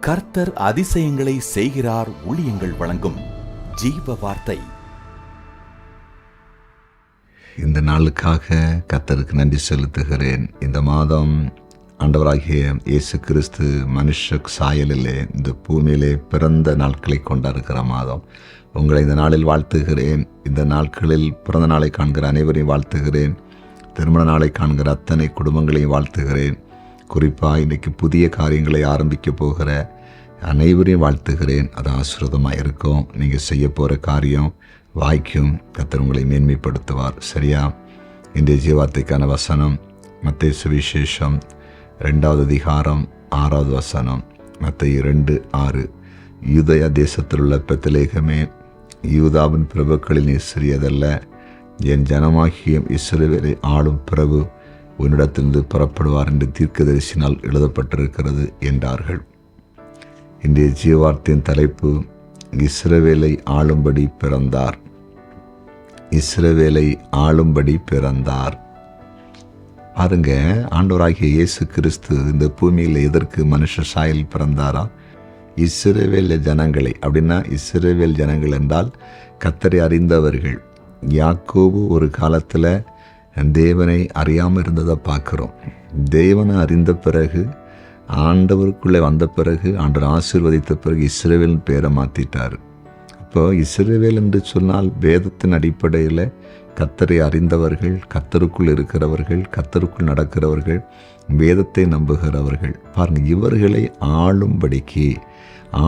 கர்த்தர் அதிசயங்களை செய்கிறார் ஊழியங்கள் வழங்கும் ஜீவ வார்த்தை. இந்த நாளுக்காக கர்த்தருக்கு நன்றி செலுத்துகிறேன். இந்த மாதம் ஆண்டவராகிய இயேசு கிறிஸ்து மனுஷ சாயலிலே இந்த பூமியிலே பிறந்த நாட்களை கொண்டாடுகிற மாதம். உங்களை இந்த நாளில் வாழ்த்துகிறேன். இந்த நாட்களில் பிறந்த நாளை காண்கிற அனைவரையும் வாழ்த்துகிறேன். திருமண நாளை காண்கிற அத்தனை குடும்பங்களையும் வாழ்த்துகிறேன். குறிப்பாக இன்றைக்கு புதிய காரியங்களை ஆரம்பிக்க போகிற அனைவரையும் வாழ்த்துகிறேன். அது ஆசீர்வாதமாக இருக்கும். நீங்கள் செய்ய போகிற காரியம் வாய்க்கும். கர்த்தர் உங்களை மேன்மைப்படுத்துவார். சரியா? இன்றைய ஜீவார்த்தைக்கான வசனம் மத்தேயு சுவிசேஷம் 2வது அதிகாரம் 6வது வசனம். மத்தேயு 2:6. யூதேயா தேசத்தில் உள்ள பெத்லகேமே, யூதாவின் பிரபுக்களில் நீ சிறியதல்ல, என் ஜனமாகிய இஸ்ரவேலை ஆளும் பிரபு உன்னிடத்திலிருந்து புறப்படுவார் என்று தீர்க்கதரிசினால் எழுதப்பட்டிருக்கிறது என்றார்கள். இன்றைய ஜீவார்த்தையின் தலைப்பு இஸ்ரவேலை ஆளும்படி பிறந்தார். இஸ்ரவேலை ஆளும்படி பிறந்தார். பாருங்க, ஆண்டவராகிய இயேசு கிறிஸ்து இந்த பூமியில் எதற்கு மனுஷ சாயல் பிறந்தாரா? இஸ்ரவேல் ஜனங்களை, அப்படின்னா இஸ்ரவேல் ஜனங்கள் என்றால் கர்த்தரை அறிந்தவர்கள். யாக்கோபு ஒரு காலத்தில் தேவனை அறியாமல் இருந்ததை பார்க்குறோம். தேவனை அறிந்த பிறகு, ஆண்டவருக்குள்ளே வந்த பிறகு, ஆண்டவர் ஆசீர்வதித்த பிறகு இஸ்ரவேல் பேரை மாற்றிட்டார். அப்போ இஸ்ரவேல் என்று சொன்னால் வேதத்தின் அடிப்படையில் கர்த்தரை அறிந்தவர்கள், கர்த்தருக்குள் இருக்கிறவர்கள், கர்த்தருக்குள் நடக்கிறவர்கள், வேதத்தை நம்புகிறவர்கள். பாருங்கள், இவர்களை ஆளும்படிக்கு,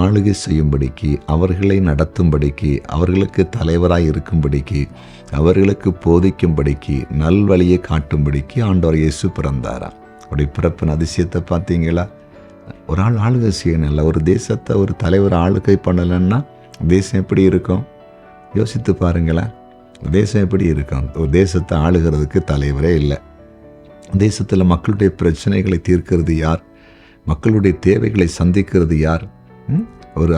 ஆளுகை செய்யும்படிக்கு, அவர்களை நடத்தும்படிக்கு, அவர்களுக்கு தலைவராய் இருக்கும்படிக்கு, அவர்களுக்கு போதிக்கும்படிக்கு, நல்வழியை காட்டும்படிக்கு ஆண்டவர் இயேசு பிறந்தாராம். அப்படி பிறப்பின் அதிசயத்தை பார்த்தீங்களா? ஒரு ஆள் ஆளுகை செய்யணும்ல. ஒரு தேசத்தை ஒரு தலைவர் ஆளுகை பண்ணலைன்னா தேசம் எப்படி இருக்கும்? யோசித்து பாருங்களேன். தேசம் எப்படி இருக்கும்? ஒரு தேசத்தை ஆளுகிறதுக்கு தலைவரே இல்லை. தேசத்தில் மக்களுடைய பிரச்சனைகளை தீர்க்கிறது யார்? மக்களுடைய தேவைகளை சந்திக்கிறது யார்?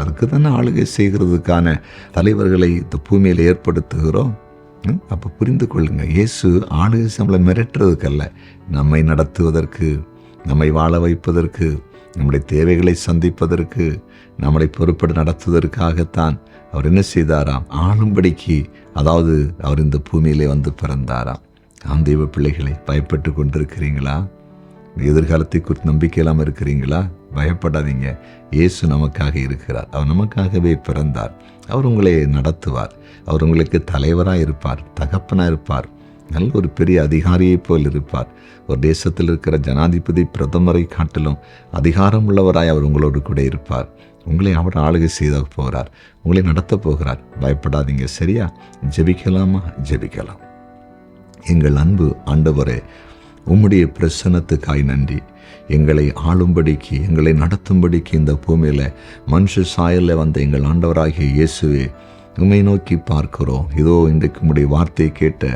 அதுக்கு தானே ஆளுகை செய்கிறதுக்கான தலைவர்களை இந்த பூமியில் ஏற்படுத்துகிறோம். அப்போ புரிந்து கொள்ளுங்க, இயேசு ஆளுகை நம்மளை மிரட்டுறதுக்கல்ல, நம்மை நடத்துவதற்கு, நம்மை வாழ வைப்பதற்கு, நம்முடைய தேவைகளை சந்திப்பதற்கு, நம்மளை பொறுப்பட நடத்துவதற்காகத்தான் அவர் என்ன செய்தாராம்? ஆளும்படிக்கு. அதாவது அவர் இந்த பூமியிலே வந்து பிறந்தாராம். ஆம் தெய்வ பிள்ளைகளை, பயப்பட்டு கொண்டிருக்கிறீங்களா? எதிர்காலத்தை குறித்து நம்பிக்கை இல்லாமல் இருக்கிறீங்களா? பயப்படாதீங்க. இயேசு நமக்காக இருக்கிறார். அவர் நமக்காகவே பிறந்தார். அவர் உங்களை நடத்துவார். அவர் உங்களுக்கு தலைவராக இருப்பார், தகப்பனாக இருப்பார், நல்ல ஒரு பெரிய அதிகாரியை போல் இருப்பார். ஒரு தேசத்தில் இருக்கிற ஜனாதிபதி, பிரதமரை காட்டிலும் அதிகாரம் உள்ளவராய் அவர் உங்களோடு கூட இருப்பார். உங்களை அவர் ஆளுகை செய்த போகிறார், உங்களை நடத்த போகிறார். பயப்படாதீங்க. சரியா? ஜெபிக்கலாமா? ஜெபிக்கலாம். எங்கள் அன்பு ஆண்டவரே, உம்முடைய பிரசன்னத்துக்காய் நன்றி. எங்களை ஆளும்படிக்கு, எங்களை நடத்தும்படிக்கு இந்த பூமியில் மனுஷ சாயலில் வந்த எங்கள் ஆண்டவராகிய இயேசுவே, உம்மை நோக்கி பார்க்கிறோம். இதோ இன்றைக்கு உம்முடைய வார்த்தையை கேட்ட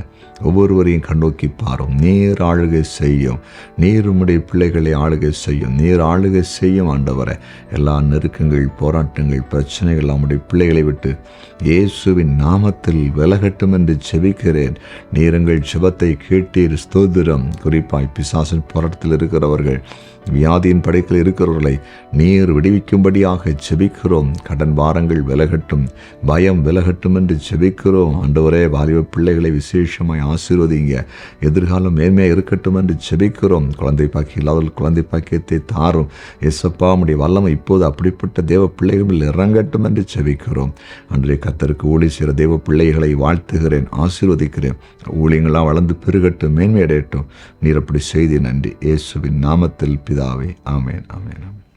ஒவ்வொருவரையும் கண்ணோக்கி பாரும். நீர் ஆளுகை செய்யும். நீர் உம்முடைய பிள்ளைகளை ஆளுகை செய்யும். நீர் ஆளுகை செய்யும் ஆண்டவரே. எல்லா நெருக்கங்கள், போராட்டங்கள், பிரச்சனைகள் நம்முடைய பிள்ளைகளை விட்டு இயேசுவின் நாமத்தில் விலகட்டும் என்று ஜெபிக்கிறேன். நீர் எங்கள் ஜெபத்தை கேட்டீர். ஸ்தோத்திரம். குறிப்பாய் பிசாசின் போராட்டத்தில் இருக்கிறவர்கள், வியாதியின் படைக்கில் இருக்கிறவர்களை நீர் விடுவிக்கும்படியாக ஜெபிக்கிறோம். கடன் பாரங்கள் விலகட்டும், பயம் விலகட்டும் என்று ஜெபிக்கிறோம். ஆண்டவரே, வாலிப பிள்ளைகளை விசேஷமாய் ஆசீர்வதிங்க. எதிர்காலம் மேன்மையாக இருக்கட்டும் என்று ஜெபிக்கிறோம். குழந்தை பாக்கி இல்லாதவர்கள் குழந்தை பாக்கியத்தை தாரும். இயேசப்பா, உம்முடைய வல்லமை இப்போது அப்படிப்பட்ட தேவ பிள்ளைகளில் இறங்கட்டும் என்று ஜெபிக்கிறோம். அன்றைய கர்த்தருக்கு ஊழி செய்கிற தேவ பிள்ளைகளை வாழ்த்துகிறேன், ஆசீர்வதிக்கிறேன். ஊழியங்களாக வளர்ந்து பெருகட்டும், மேன்மையடையட்டும். நீர் அப்படி செய்தி. நன்றி. இயேசுவின் நாமத்தில் பிதாவே. ஆமேன், ஆமேன், ஆமேன்.